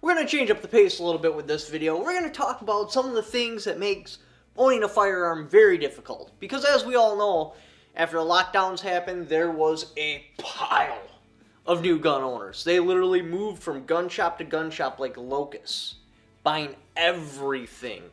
We're going to change up the pace a little bit with this video. We're going to talk about some of the things that makes owning a firearm very difficult. Because as we all know, after the lockdowns happened, there was a pile of new gun owners. They literally moved from gun shop to gun shop like locusts, buying everything.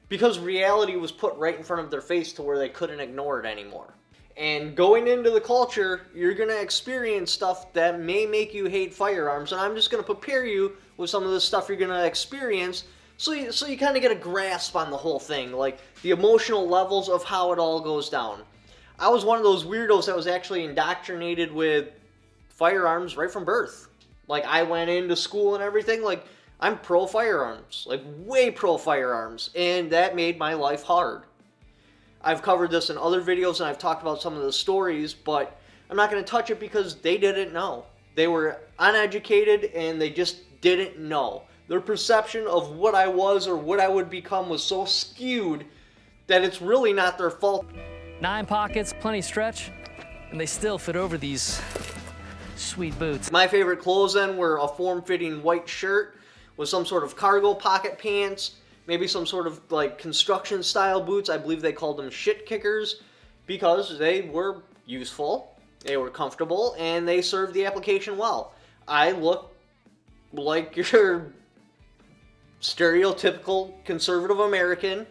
Because reality was put right in front of their face to where they couldn't ignore it anymore. And going into the culture, you're going to experience stuff that may make you hate firearms. And I'm just going to prepare you with some of the stuff you're going to experience so you kind of get a grasp on the whole thing. Like the emotional levels of how it all goes down. I was one of those weirdos that was actually indoctrinated with firearms right from birth. Like I went into school and everything. Like I'm pro firearms. Like way pro firearms. And that made my life hard. I've covered this in other videos and I've talked about some of the stories, but I'm not going to touch it because they didn't know. They were uneducated and they just didn't know. Their perception of what I was or what I would become was so skewed that it's really not their fault. 9 pockets, plenty stretch, and they still fit over these sweet boots. My favorite clothes then were a form-fitting white shirt with some sort of cargo pocket pants, maybe some sort of like construction style boots. I believe they called them shit kickers because they were useful, they were comfortable, and they served the application well. I looked like your stereotypical conservative American,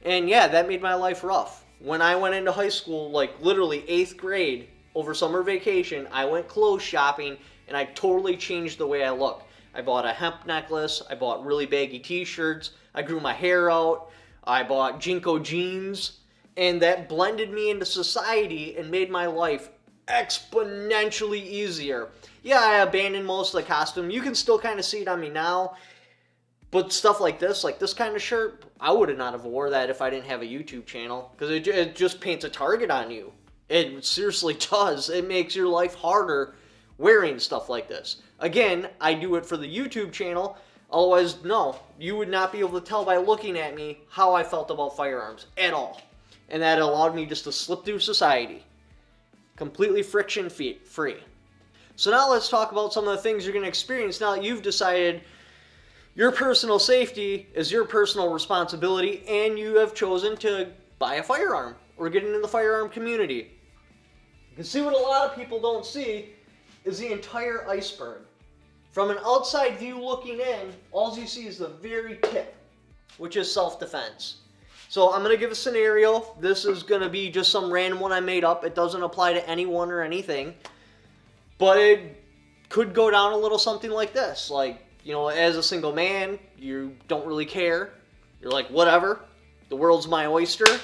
and yeah, that made my life rough. When I went into high school, like literally 8th grade, over summer vacation, I went clothes shopping and I totally changed the way I look. I bought a hemp necklace, I bought really baggy t-shirts, I grew my hair out, I bought Jinko jeans, and that blended me into society and made my life exponentially easier. Yeah, I abandoned most of the costume. You can still kind of see it on me now, but stuff like this kind of shirt, I would not have wore that if I didn't have a YouTube channel, because it just paints a target on you. It seriously does. It makes your life harder wearing stuff like this. Again, I do it for the YouTube channel. Otherwise, no, you would not be able to tell by looking at me how I felt about firearms at all. And that allowed me just to slip through society. Completely friction free. So now let's talk about some of the things you're going to experience now that you've decided your personal safety is your personal responsibility and you have chosen to buy a firearm or get into the firearm community. You can see what a lot of people don't see is the entire iceberg. From an outside view looking in, all you see is the very tip, which is self-defense. So I'm going to give a scenario. This is going to be just some random one I made up. It doesn't apply to anyone or anything. But it could go down a little something like this. Like, you know, as a single man, you don't really care. You're like, whatever. The world's my oyster.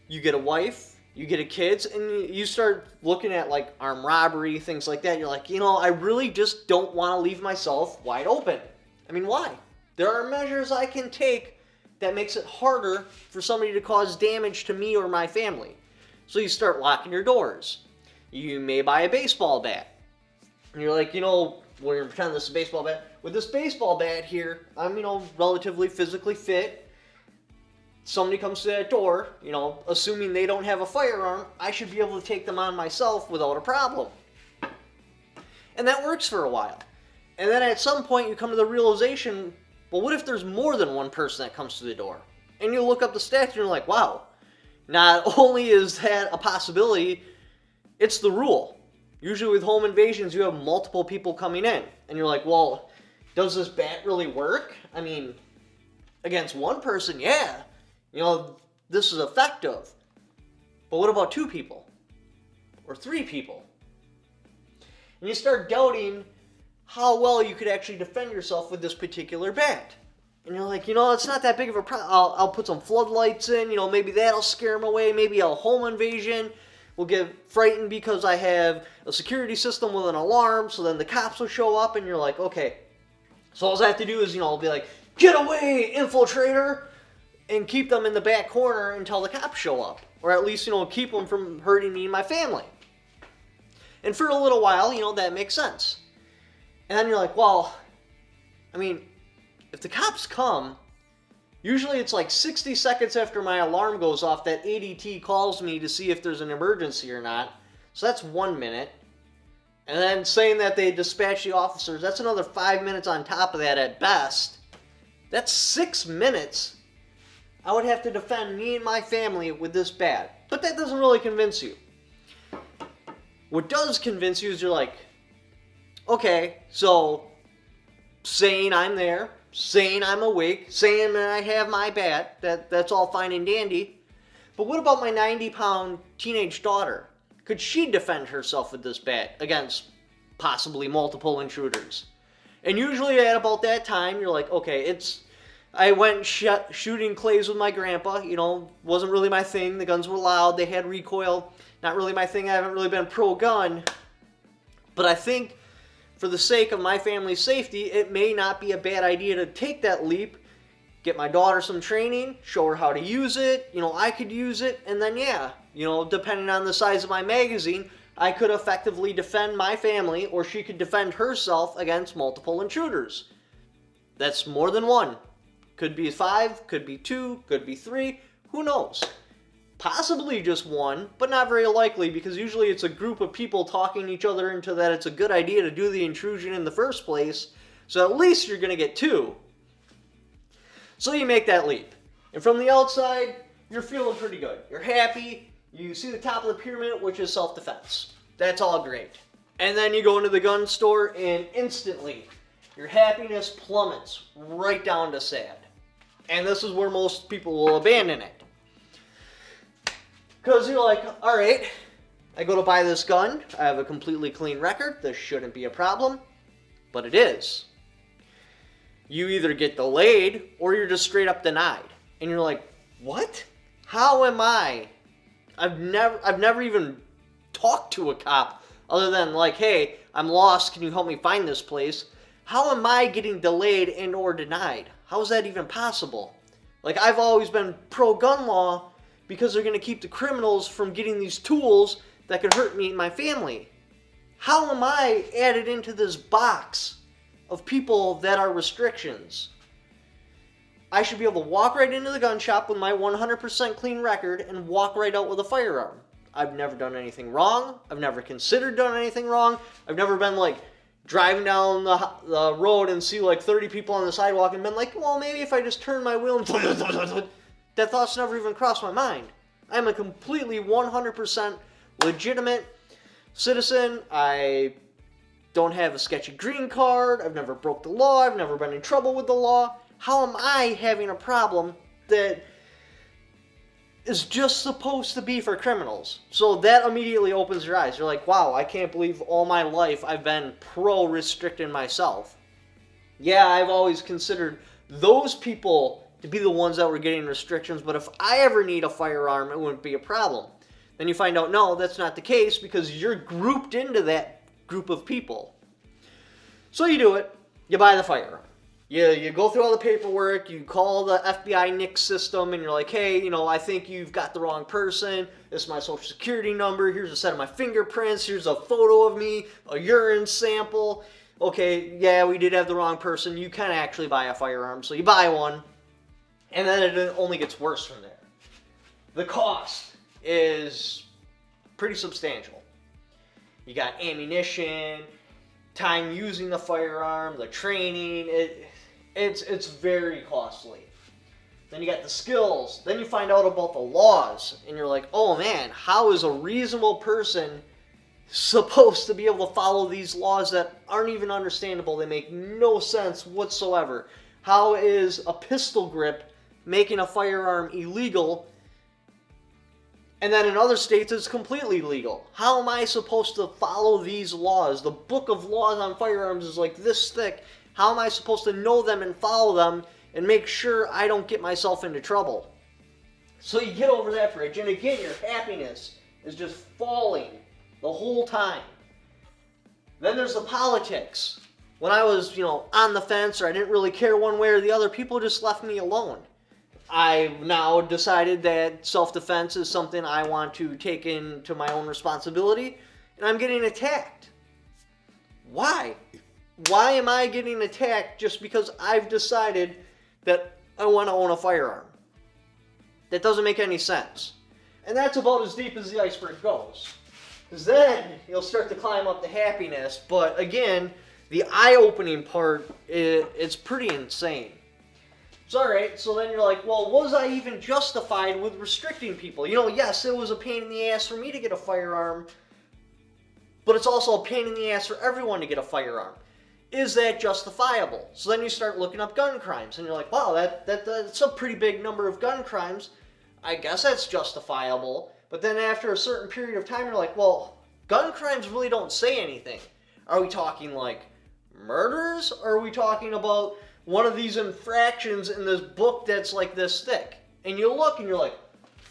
You get a wife. You get a kids, and you start looking at like armed robbery, things like that. You're like, you know, I really just don't want to leave myself wide open. I mean, why? There are measures I can take that makes it harder for somebody to cause damage to me or my family. So you start locking your doors. You may buy a baseball bat. And you're like, you know, we're going to pretend this is a baseball bat. With this baseball bat here, I'm, you know, relatively physically fit. Somebody comes to that door, you know, assuming they don't have a firearm, I should be able to take them on myself without a problem. And that works for a while. And then at some point you come to the realization, well, what if there's more than one person that comes to the door? And you look up the stats and you're like, wow, not only is that a possibility, it's the rule. Usually with home invasions, you have multiple people coming in. And you're like, well, does this bat really work? I mean, against one person, yeah. You know, this is effective. But what about 2 people? Or 3 people? And you start doubting how well you could actually defend yourself with this particular bat. And you're like, you know, it's not that big of a problem. I'll put some floodlights in, you know, maybe that'll scare them away. Maybe a home invasion will get frightened because I have a security system with an alarm, so then the cops will show up, and you're like, okay. So all I have to do is, you know, I'll be like, get away, infiltrator! And keep them in the back corner until the cops show up. Or at least, you know, keep them from hurting me and my family. And for a little while, you know, that makes sense. And then you're like, well, I mean, if the cops come, usually it's like 60 seconds after my alarm goes off that ADT calls me to see if there's an emergency or not. So that's 1 minute. And then saying that they dispatched the officers, that's another 5 minutes on top of that at best. That's 6 minutes I would have to defend me and my family with this bad. But that doesn't really convince you. What does convince you is you're like, okay, so saying I'm there, saying I'm awake, saying that I have my bat, that's all fine and dandy. But what about my 90-pound teenage daughter? Could she defend herself with this bat against possibly multiple intruders? And usually at about that time, you're like, okay, I went shooting clays with my grandpa. Wasn't really my thing. The guns were loud. They had recoil. Not really my thing. I haven't really been pro-gun. But I think for the sake of my family's safety, it may not be a bad idea to take that leap, get my daughter some training, show her how to use it. I could use it, and then depending on the size of my magazine, I could effectively defend my family, or she could defend herself against multiple intruders. That's more than one. Could be 5, could be 2, could be 3, who knows? Possibly just one, but not very likely, because usually it's a group of people talking each other into that it's a good idea to do the intrusion in the first place, so at least you're going to get 2. So you make that leap. And from the outside, you're feeling pretty good. You're happy. You see the top of the pyramid, which is self-defense. That's all great. And then you go into the gun store, and instantly, your happiness plummets right down to sad. And this is where most people will abandon it. Because you're like, all right, I go to buy this gun. I have a completely clean record. This shouldn't be a problem. But it is. You either get delayed or you're just straight up denied. And you're like, what? How am I? I've never even talked to a cop other than like, hey, I'm lost. Can you help me find this place? How am I getting delayed and or denied? How is that even possible? Like, I've always been pro-gun law because they're going to keep the criminals from getting these tools that could hurt me and my family. How am I added into this box of people that are restrictions? I should be able to walk right into the gun shop with my 100% clean record and walk right out with a firearm. I've never done anything wrong. I've never considered doing anything wrong. I've never been like driving down the road and see like 30 people on the sidewalk and been like, well, maybe if I just turn my wheel and that thought's never even crossed my mind. I'm a completely 100% legitimate citizen. I don't have a sketchy green card. I've never broke the law. I've never been in trouble with the law. How am I having a problem that is just supposed to be for criminals? So that immediately opens your eyes. You're like, wow, I can't believe all my life I've been pro-restricting myself. Yeah, I've always considered those people to be the ones that were getting restrictions, but if I ever need a firearm, it wouldn't be a problem. Then you find out, no, that's not the case because you're grouped into that group of people. So you do it. You buy the firearm. You go through all the paperwork, you call the FBI NICS system, and you're like, hey, I think you've got the wrong person. This is my social security number. Here's a set of my fingerprints. Here's a photo of me, a urine sample. Okay, yeah, we did have the wrong person. You can actually buy a firearm. So you buy one, and then it only gets worse from there. The cost is pretty substantial. You got ammunition, time using the firearm, the training. It's very costly. Then you got the skills. Then you find out about the laws, and you're like, oh man, how is a reasonable person supposed to be able to follow these laws that aren't even understandable? They make no sense whatsoever. How is a pistol grip making a firearm illegal? And then in other states, it's completely legal. How am I supposed to follow these laws? The book of laws on firearms is like this thick. How am I supposed to know them and follow them and make sure I don't get myself into trouble? So you get over that bridge, and again, your happiness is just falling the whole time. Then there's the politics. When I was, on the fence, or I didn't really care one way or the other, people just left me alone. I've now decided that self-defense is something I want to take into my own responsibility, and I'm getting attacked. Why? Why am I getting attacked just because I've decided that I want to own a firearm? That doesn't make any sense. And that's about as deep as the iceberg goes. Because then you'll start to climb up to happiness. But again, the eye-opening part, it's pretty insane. So alright, so then you're like, well, was I even justified with restricting people? Yes, it was a pain in the ass for me to get a firearm, but it's also a pain in the ass for everyone to get a firearm. Is that justifiable? So then you start looking up gun crimes, and you're like, wow, that's a pretty big number of gun crimes. I guess that's justifiable. But then after a certain period of time, you're like, well, gun crimes really don't say anything. Are we talking like murders? Or are we talking about one of these infractions in this book that's like this thick? And you look and you're like,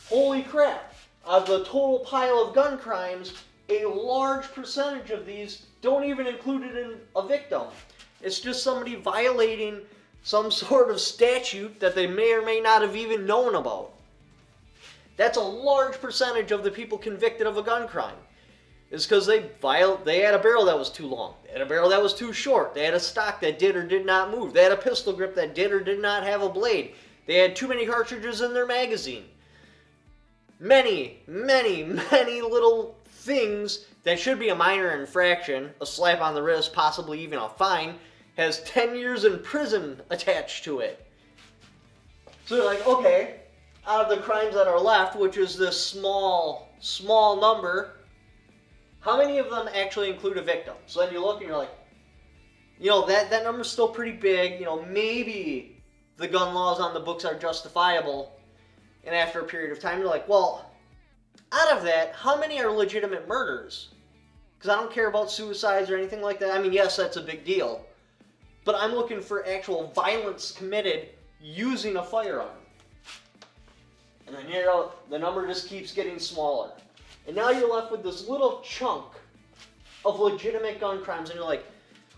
holy crap, of the total pile of gun crimes, a large percentage of these don't even include it in a victim. It's just somebody violating some sort of statute that they may or may not have even known about. That's a large percentage of the people convicted of a gun crime. It's because they had a barrel that was too long. They had a barrel that was too short. They had a stock that did or did not move. They had a pistol grip that did or did not have a blade. They had too many cartridges in their magazine. Many, many, many little things that should be a minor infraction, a slap on the wrist, possibly even a fine, has 10 years in prison attached to it. So you're like, okay, out of the crimes that are left, which is this small number, how many of them actually include a victim? So then you look and you're like, that number's still pretty big. Maybe the gun laws on the books are justifiable. And after a period of time, you're like, well, out of that, how many are legitimate murders? Because I don't care about suicides or anything like that. I mean, yes, that's a big deal. But I'm looking for actual violence committed using a firearm. And then, the number just keeps getting smaller. And now you're left with this little chunk of legitimate gun crimes. And you're like,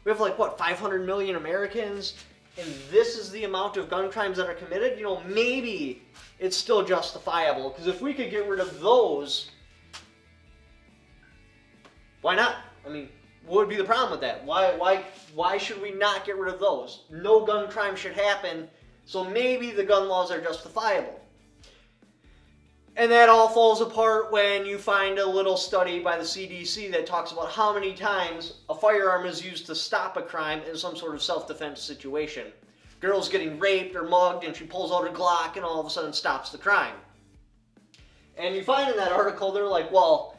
we have 500 million Americans, and this is the amount of gun crimes that are committed? Maybe it's still justifiable. Because if we could get rid of those, why not? I mean, what would be the problem with that? Why should we not get rid of those? No gun crime should happen, so maybe the gun laws are justifiable. And that all falls apart when you find a little study by the CDC that talks about how many times a firearm is used to stop a crime in some sort of self-defense situation. Girl's getting raped or mugged and she pulls out her Glock and all of a sudden stops the crime. And you find in that article, they're like, well,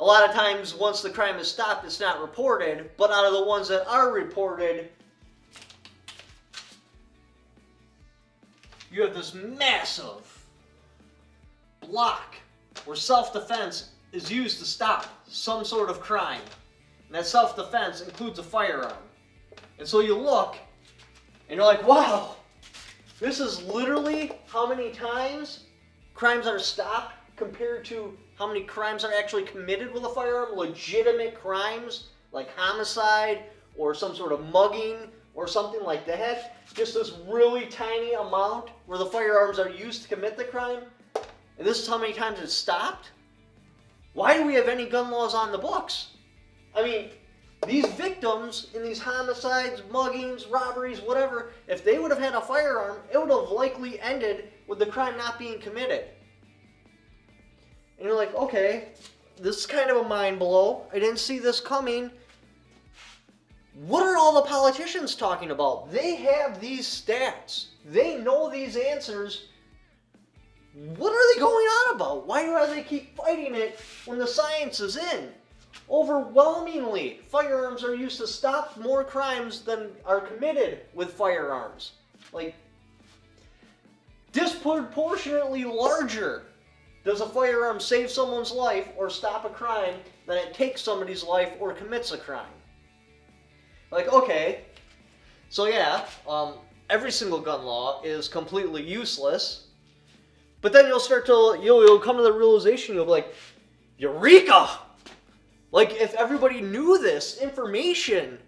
a lot of times once the crime is stopped, it's not reported, but out of the ones that are reported, you have this massive block where self-defense is used to stop some sort of crime. And that self-defense includes a firearm. And so you look, and you're like, wow, this is literally how many times crimes are stopped compared to how many crimes are actually committed with a firearm, legitimate crimes like homicide or some sort of mugging or something like that. Just this really tiny amount where the firearms are used to commit the crime. And this is how many times it's stopped? Why do we have any gun laws on the books? I mean, these victims in these homicides, muggings, robberies, whatever, if they would have had a firearm, it would have likely ended with the crime not being committed. And you're like, okay, this is kind of a mind blow. I didn't see this coming. What are all the politicians talking about? They have these stats. They know these answers. What are they going on about? Why do they keep fighting it when the science is in? Overwhelmingly, firearms are used to stop more crimes than are committed with firearms. Disproportionately larger does a firearm save someone's life or stop a crime than it takes somebody's life or commits a crime. Okay, so yeah, every single gun law is completely useless. But then you'll come to the realization, you'll be like, Eureka! If everybody knew this information,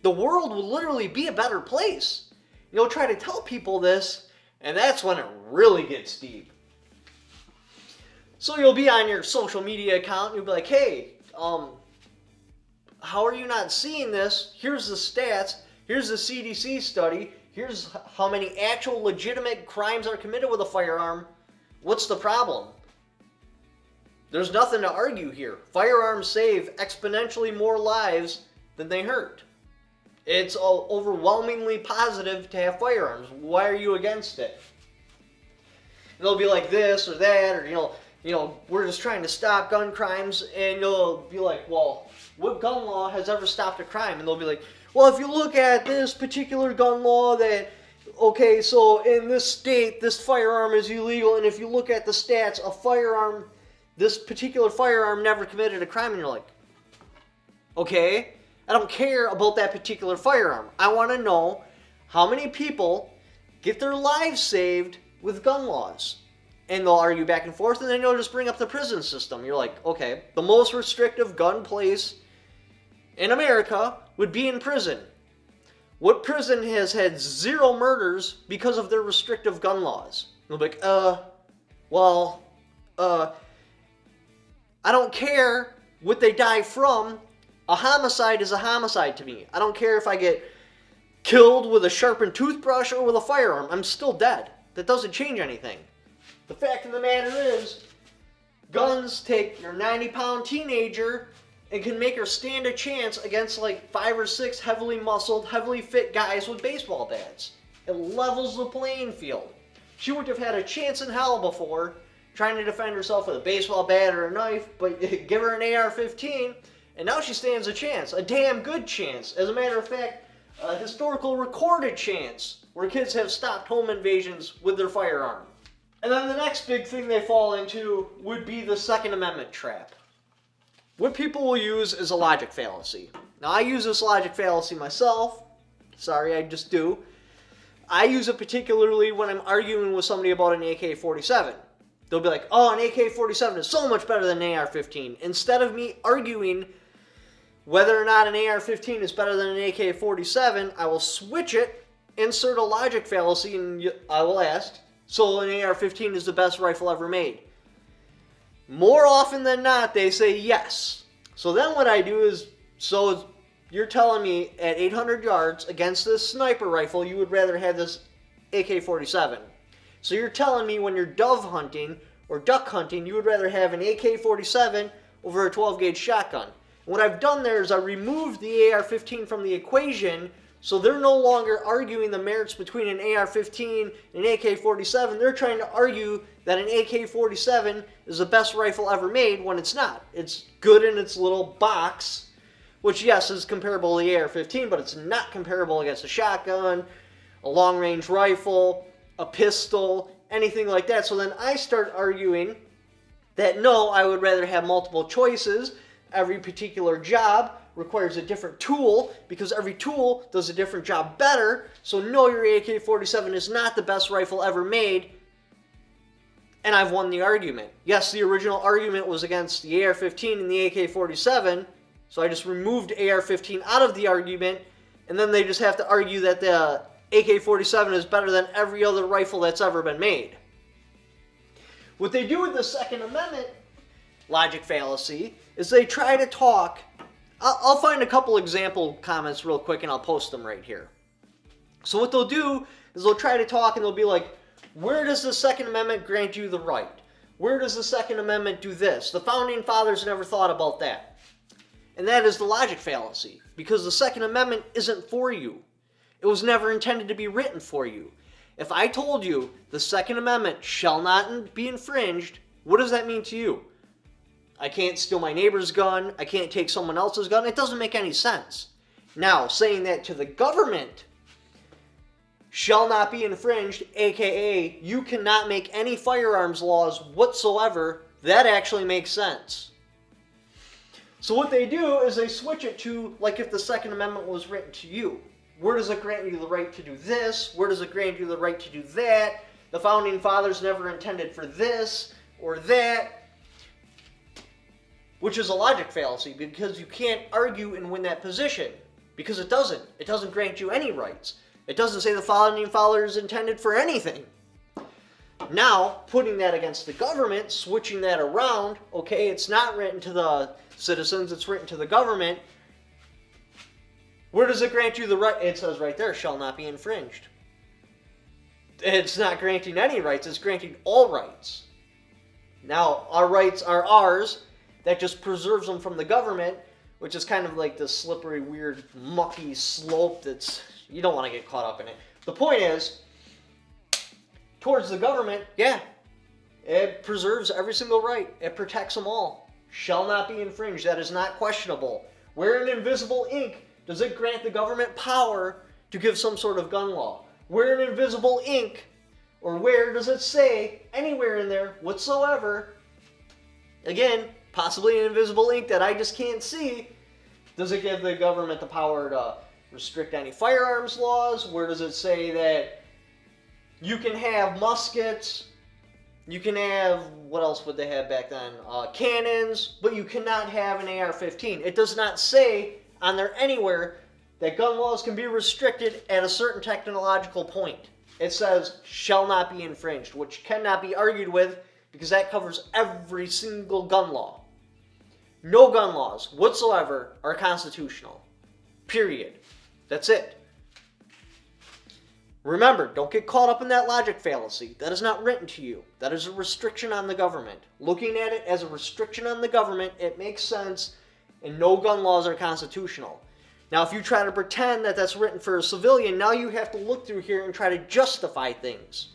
the world would literally be a better place. You'll try to tell people this, and that's when it really gets deep. So you'll be on your social media account, and you'll be like, hey, how are you not seeing this? Here's the stats, here's the CDC study, here's how many actual legitimate crimes are committed with a firearm. What's the problem? There's nothing to argue here. Firearms save exponentially more lives than they hurt. It's overwhelmingly positive to have firearms. Why are you against it? And they'll be like this or that, or we're just trying to stop gun crimes, and you'll be like, well, what gun law has ever stopped a crime? And they'll be like, well, if you look at this particular gun law that, okay, so in this state, this firearm is illegal, and if you look at the stats, this particular firearm never committed a crime, and you're like, okay, I don't care about that particular firearm. I want to know how many people get their lives saved with gun laws. And they'll argue back and forth, and then you'll just bring up the prison system. You're like, okay, the most restrictive gun place in America would be in prison. What prison has had 0 murders because of their restrictive gun laws? They'll be like, I don't care what they die from. A homicide is a homicide to me. I don't care if I get killed with a sharpened toothbrush or with a firearm. I'm still dead. That doesn't change anything. The fact of the matter is, guns take your 90-pound teenager and can make her stand a chance against like 5 or 6 heavily muscled, heavily fit guys with baseball bats. It levels the playing field. She would have had a chance in hell before trying to defend herself with a baseball bat or a knife, but give her an AR-15, and now she stands a chance, a damn good chance. As a matter of fact, a historical recorded chance where kids have stopped home invasions with their firearm. And then the next big thing they fall into would be the Second Amendment trap. What people will use is a logic fallacy. Now, I use this logic fallacy myself. Sorry, I just do. I use it particularly when I'm arguing with somebody about an AK-47. They'll be like, oh, an AK-47 is so much better than an AR-15. Instead of me arguing whether or not an AR-15 is better than an AK-47, I will switch it, insert a logic fallacy, and I will ask, so an AR-15 is the best rifle ever made? More often than not, they say yes. So then what I do is, so you're telling me at 800 yards against this sniper rifle, you would rather have this AK-47. So you're telling me when you're dove hunting or duck hunting, you would rather have an AK-47 over a 12-gauge shotgun. And what I've done there is I removed the AR-15 from the equation, so they're no longer arguing the merits between an AR-15 and an AK-47. They're trying to argue that an AK-47 is the best rifle ever made when it's not. It's good in its little box, which, yes, is comparable to the AR-15, but it's not comparable against a shotgun, a long-range rifle, a pistol, anything like that. So then I start arguing that no, I would rather have multiple choices. Every particular job requires a different tool because every tool does a different job better. So no, your AK-47 is not the best rifle ever made. And I've won the argument. Yes, the original argument was against the AR-15 and the AK-47. So I just removed AR-15 out of the argument. And then they just have to argue that the AK-47 is better than every other rifle that's ever been made. What they do with the Second Amendment logic fallacy is they try to talk. I'll find a couple example comments real quick and I'll post them right here. So what they'll do is they'll try to talk and they'll be like, where does the Second Amendment grant you the right? Where does the Second Amendment do this? The Founding Fathers never thought about that. And that is the logic fallacy, because the Second Amendment isn't for you. It was never intended to be written for you. If I told you the Second Amendment shall not be infringed, what does that mean to you? I can't steal my neighbor's gun. I can't take someone else's gun. It doesn't make any sense. Now, saying that to the government shall not be infringed, aka you cannot make any firearms laws whatsoever, that actually makes sense. So what they do is they switch it to like if the Second Amendment was written to you. Where does it grant you the right to do this? Where does it grant you the right to do that? The Founding Fathers never intended for this or that. Which is a logic fallacy, because you can't argue and win that position. Because it doesn't. It doesn't grant you any rights. It doesn't say the Founding Fathers intended for anything. Now, putting that against the government, switching that around, okay, it's not written to the citizens, it's written to the government. Where does it grant you the right? It says right there, shall not be infringed. It's not granting any rights, it's granting all rights. Now, our rights are ours. That just preserves them from the government, which is kind of like this slippery, weird, mucky slope that's, you don't want to get caught up in it. The point is, towards the government, yeah, it preserves every single right. It protects them all. Shall not be infringed. That is not questionable. Where in invisible ink does it grant the government power to give some sort of gun law? Where in invisible ink, or where does it say, anywhere in there whatsoever, again, possibly in invisible ink that I just can't see, does it give the government the power to restrict any firearms laws? Where does it say that you can have muskets, you can have, what else would they have back then? Cannons, but you cannot have an AR-15. It does not say on there anywhere that gun laws can be restricted at a certain technological point. It says, shall not be infringed, which cannot be argued with because that covers every single gun law. No gun laws whatsoever are constitutional. Period. That's it. Remember, don't get caught up in that logic fallacy. That is not written to you. That is a restriction on the government. Looking at it as a restriction on the government, it makes sense, and no gun laws are constitutional. Now, if you try to pretend that that's written for a civilian, now you have to look through here and try to justify things.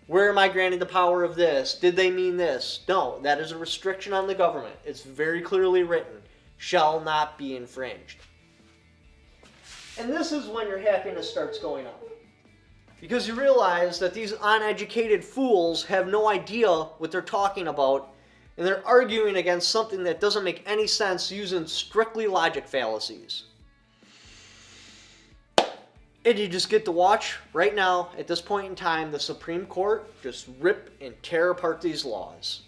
Where am I granting the power of this? Did they mean this? No, that is a restriction on the government. It's very clearly written. Shall not be infringed. And this is when your happiness starts going up. Because you realize that these uneducated fools have no idea what they're talking about, and they're arguing against something that doesn't make any sense using strictly logic fallacies. And you just get to watch, right now, at this point in time, the Supreme Court just rip and tear apart these laws.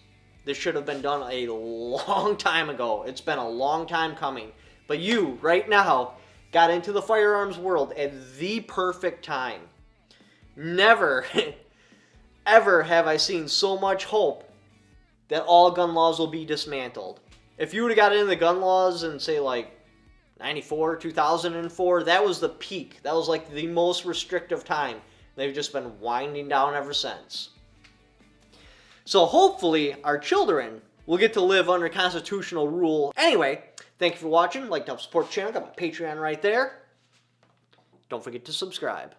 This should have been done a long time ago. It's been a long time coming. But you, right now, got into the firearms world at the perfect time. Never, ever have I seen so much hope that all gun laws will be dismantled. If you would have got into the gun laws in, say, like, 94, 2004, that was the peak. That was like the most restrictive time. They've just been winding down ever since. So hopefully our children will get to live under constitutional rule. Anyway, thank you for watching. Like to help support the channel. Got my Patreon right there. Don't forget to subscribe.